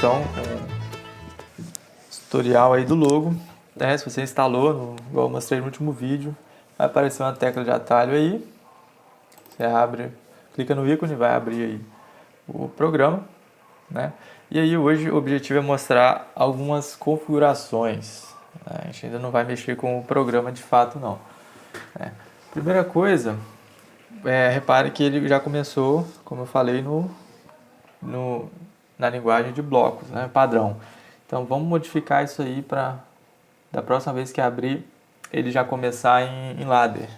introdução, tutorial aí do logo, né? Se você instalou, igual eu mostrei no último vídeo, vai aparecer uma tecla de atalho aí, você abre, clica no ícone, vai abrir aí o programa, né? E aí hoje o objetivo é mostrar algumas configurações, né? A gente ainda não vai mexer com o programa de fato não, né? Primeira coisa, repare que ele já começou, como eu falei, na linguagem de blocos, né, padrão. Então vamos modificar isso aí para da próxima vez que abrir ele já começar em ladder.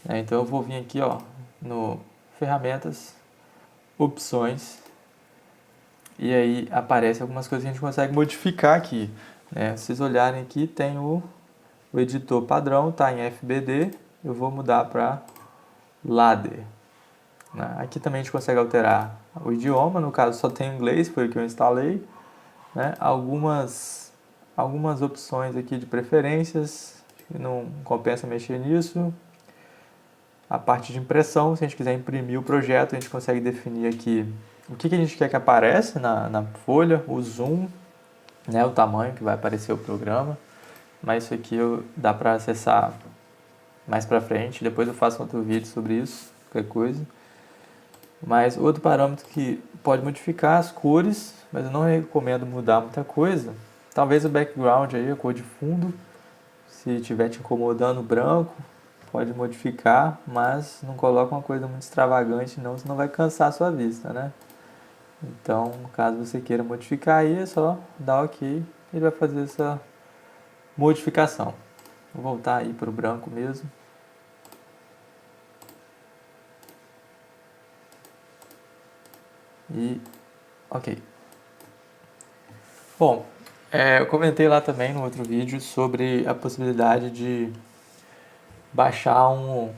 Então eu vou vir aqui, ó, no ferramentas, opções, e aí aparece algumas coisas que a gente consegue modificar aqui, né? Se vocês olharem aqui tem o editor padrão, tá em FBD, eu vou mudar para ladder. Aqui também a gente consegue alterar o idioma, no caso só tem inglês, foi o que eu instalei, né? Algumas opções aqui de preferências, não compensa mexer nisso. A parte de impressão, se a gente quiser imprimir o projeto, a gente consegue definir aqui o que a gente quer que apareça na folha, o zoom, né? O tamanho que vai aparecer o programa, mas isso aqui dá para acessar mais para frente, depois eu faço outro vídeo sobre isso, qualquer coisa. Mas outro parâmetro que pode modificar as cores, mas eu não recomendo mudar muita coisa. Talvez o background aí, a cor de fundo, se estiver te incomodando branco, pode modificar, mas não coloca uma coisa muito extravagante não, senão vai cansar a sua vista, né? Então, caso você queira modificar aí, é só dar OK e ele vai fazer essa modificação. Vou voltar aí para o branco mesmo. E OK. Bom, eu comentei lá também no outro vídeo sobre a possibilidade de baixar o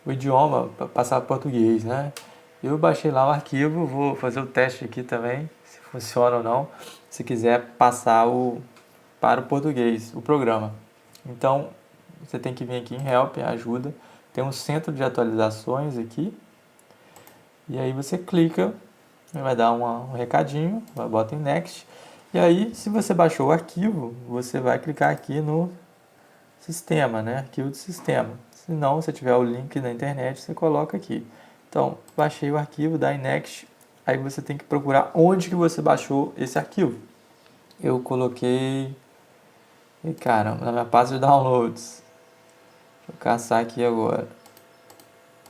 idioma para passar para português, né? Eu baixei lá o arquivo, vou fazer o teste aqui também, se funciona ou não, se quiser passar para o português, o programa. Então, você tem que vir aqui em Help, ajuda, tem um centro de atualizações aqui, e aí você clica, vai dar um recadinho, bota em Next, e aí se você baixou o arquivo, você vai clicar aqui no sistema, né? Arquivo do sistema. Se não, se tiver o link na internet, você coloca aqui. Então, baixei o arquivo, dá em Next, aí você tem que procurar onde que você baixou esse arquivo. Eu coloquei, caramba, na minha pasta de downloads. Vou caçar aqui agora.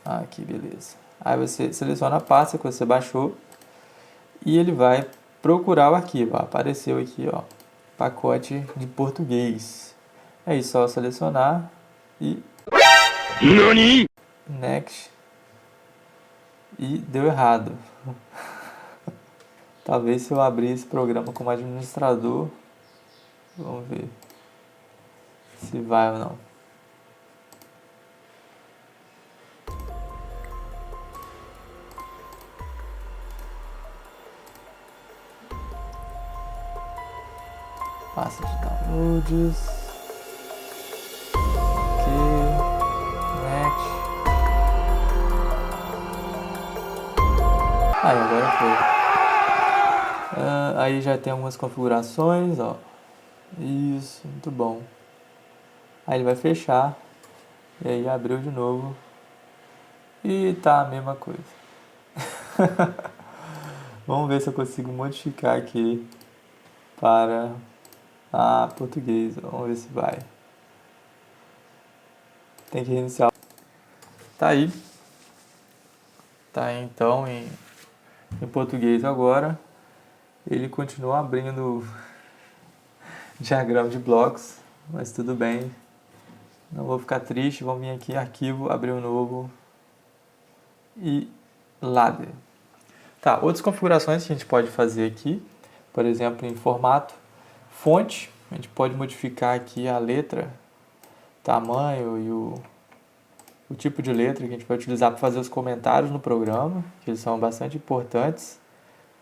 Aqui, beleza. Aí você seleciona a pasta que você baixou e ele vai procurar o arquivo. Apareceu aqui, ó, pacote de português. É só selecionar e NANI? Next. E deu errado. Talvez se eu abrir esse programa como administrador, vamos ver se vai ou não. Pasta de downloads. Ok. Next. Aí, agora foi. Aí já tem algumas configurações, ó. Isso, muito bom. Aí ele vai fechar. E aí abriu de novo. E tá a mesma coisa. Vamos ver se eu consigo modificar aqui para português. Vamos ver se vai. Tem que reiniciar. Tá aí. Tá aí então em português agora. Ele continua abrindo diagrama de blocos, mas tudo bem. Não vou ficar triste. Vamos vir aqui, arquivo, abrir um novo e ladder. Tá, outras configurações que a gente pode fazer aqui, por exemplo, em formato, fonte, a gente pode modificar aqui a letra, tamanho e o tipo de letra que a gente vai utilizar para fazer os comentários no programa, que eles são bastante importantes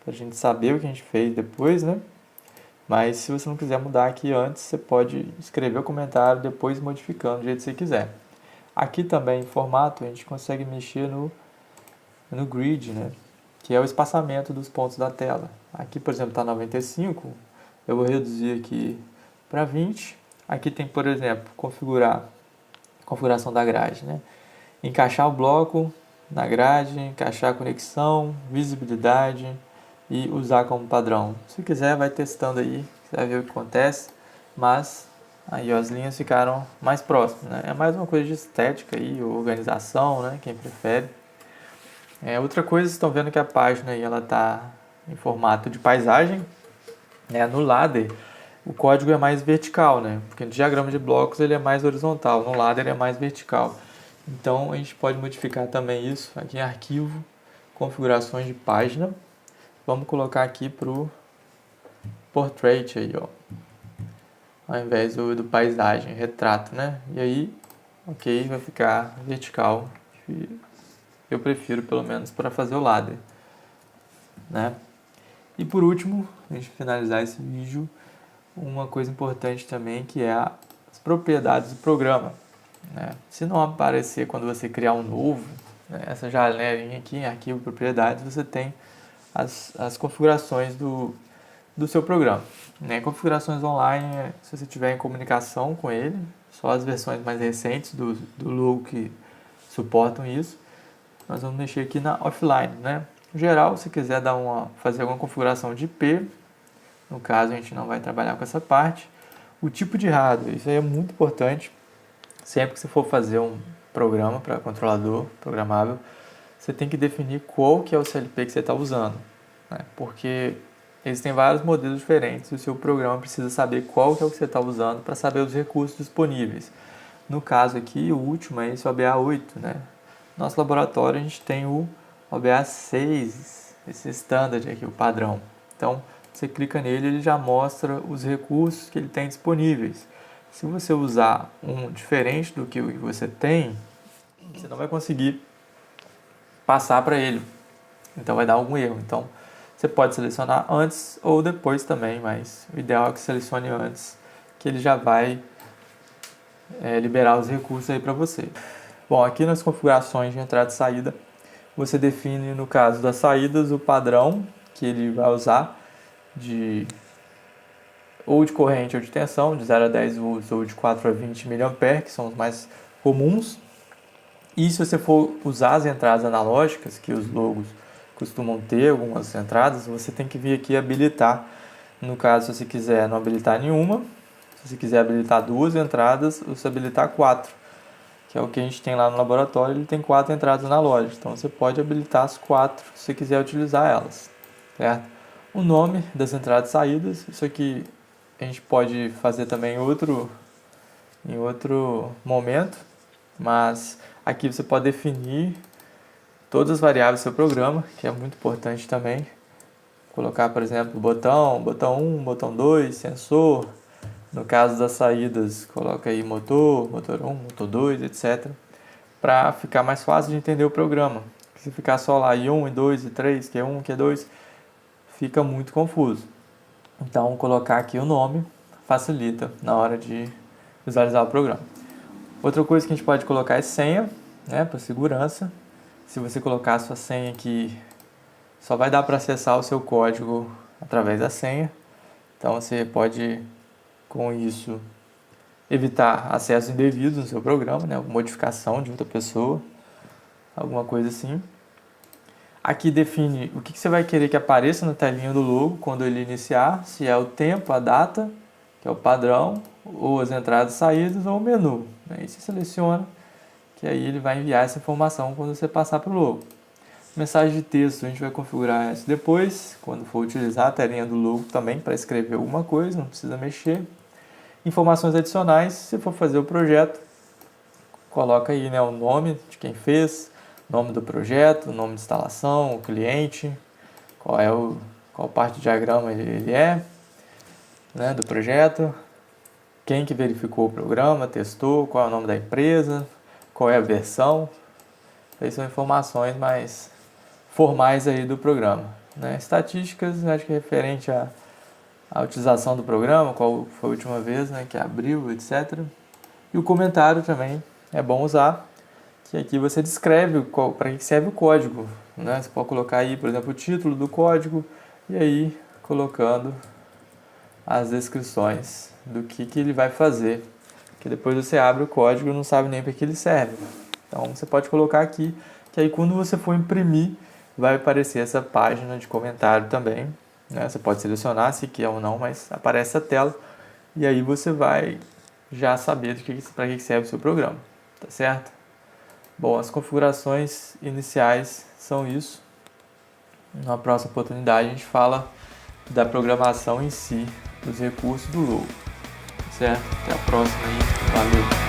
para a gente saber o que a gente fez depois, né? Mas se você não quiser mudar aqui antes, você pode escrever o comentário depois modificando do jeito que você quiser. Aqui também em formato a gente consegue mexer no grid, né? Que é o espaçamento dos pontos da tela. Aqui, por exemplo, está 95, eu vou reduzir aqui para 20. Aqui tem, por exemplo, configuração da grade, né? Encaixar o bloco na grade, encaixar a conexão, visibilidade e usar como padrão. Se quiser, vai testando aí, você vai ver o que acontece, mas aí ó, as linhas ficaram mais próximas, né? É mais uma coisa de estética aí, organização, né? Quem prefere. Outra coisa, vocês estão vendo que a página aí, ela está em formato de paisagem, né? No ladder, o código é mais vertical, né? Porque no diagrama de blocos ele é mais horizontal, no ladder ele é mais vertical. Então a gente pode modificar também isso aqui em arquivo, configurações de página. Vamos colocar aqui para o portrait aí, ó, ao invés do paisagem, retrato, né? E aí, ok, vai ficar vertical. Eu prefiro pelo menos para fazer o ladder, né? E por último, a gente finalizar esse vídeo, uma coisa importante também que é as propriedades do programa, né? Se não aparecer quando você criar um novo, né, essa janelinha aqui em arquivo propriedades, você tem as configurações do seu programa, né? Configurações online, se você tiver em comunicação com ele, só as versões mais recentes do logo que suportam isso. Nós vamos mexer aqui na offline, né? No geral, se quiser fazer alguma configuração de IP, no caso a gente não vai trabalhar com essa parte. O tipo de hardware, isso aí é muito importante. Sempre que você for fazer um programa para controlador programável, você tem que definir qual que é o CLP que você está usando, né? Porque existem vários modelos diferentes e o seu programa precisa saber qual que é o que você está usando para saber os recursos disponíveis. No caso aqui, o último é esse OBA8, né? Nosso laboratório a gente tem o OBA6, esse standard aqui, o padrão. Então, você clica nele, ele já mostra os recursos que ele tem disponíveis. Se você usar um diferente do que você tem, você não vai conseguir passar para ele. Então vai dar algum erro. Então você pode selecionar antes ou depois também, mas o ideal é que selecione antes, que ele já vai liberar os recursos aí para você. Bom, aqui nas configurações de entrada e saída, você define, no caso das saídas, o padrão que ele vai usar ou de corrente ou de tensão, de 0 a 10 volts ou de 4 a 20 mA, que são os mais comuns. E se você for usar as entradas analógicas, que os logos costumam ter algumas entradas, você tem que vir aqui habilitar. No caso, se você quiser não habilitar nenhuma, se você quiser habilitar 2 entradas, ou se habilitar 4, que é o que a gente tem lá no laboratório, ele tem 4 entradas analógicas. Então você pode habilitar as 4 se você quiser utilizar elas, certo? O nome das entradas e saídas, isso aqui a gente pode fazer também em outro momento, mas aqui você pode definir todas as variáveis do seu programa, que é muito importante também. Colocar, por exemplo, botão 1, botão 2, sensor. No caso das saídas, coloca aí motor 1, motor 2, etc. Para ficar mais fácil de entender o programa. Se ficar só lá I1, I2, I3, Q1, Q2, fica muito confuso. Então, colocar aqui o nome facilita na hora de visualizar o programa. Outra coisa que a gente pode colocar é senha, né, para segurança. Se você colocar a sua senha aqui, só vai dar para acessar o seu código através da senha. Então, você pode, com isso, evitar acessos indevidos no seu programa, né, modificação de outra pessoa, alguma coisa assim. Aqui define o que você vai querer que apareça na telinha do logo quando ele iniciar, se é o tempo, a data, que é o padrão, ou as entradas e saídas, ou o menu. Aí você seleciona, que aí ele vai enviar essa informação quando você passar para o logo. Mensagem de texto, a gente vai configurar isso depois, quando for utilizar a telinha do logo também para escrever alguma coisa, não precisa mexer. Informações adicionais, se for fazer o projeto, coloca aí, né, o nome de quem fez, nome do projeto, nome de instalação, o cliente, qual parte do diagrama ele é, né, do projeto, quem que verificou o programa, testou, qual é o nome da empresa, qual é a versão. Essas são informações mais formais aí do programa, né? Estatísticas, acho que é referente à utilização do programa, qual foi a última vez, né, que abriu, etc. E o comentário também é bom usar, que aqui você descreve para que serve o código, né? Você pode colocar aí, por exemplo, o título do código e aí colocando as descrições do que ele vai fazer, que depois você abre o código e não sabe nem para que ele serve. Então você pode colocar aqui, que aí quando você for imprimir, vai aparecer essa página de comentário também, né? Você pode selecionar se quer ou não, mas aparece a tela e aí você vai já saber para que serve o seu programa, tá certo? Bom, as configurações iniciais são isso. Na próxima oportunidade a gente fala da programação em si, dos recursos do Logo, certo? Até a próxima aí, valeu!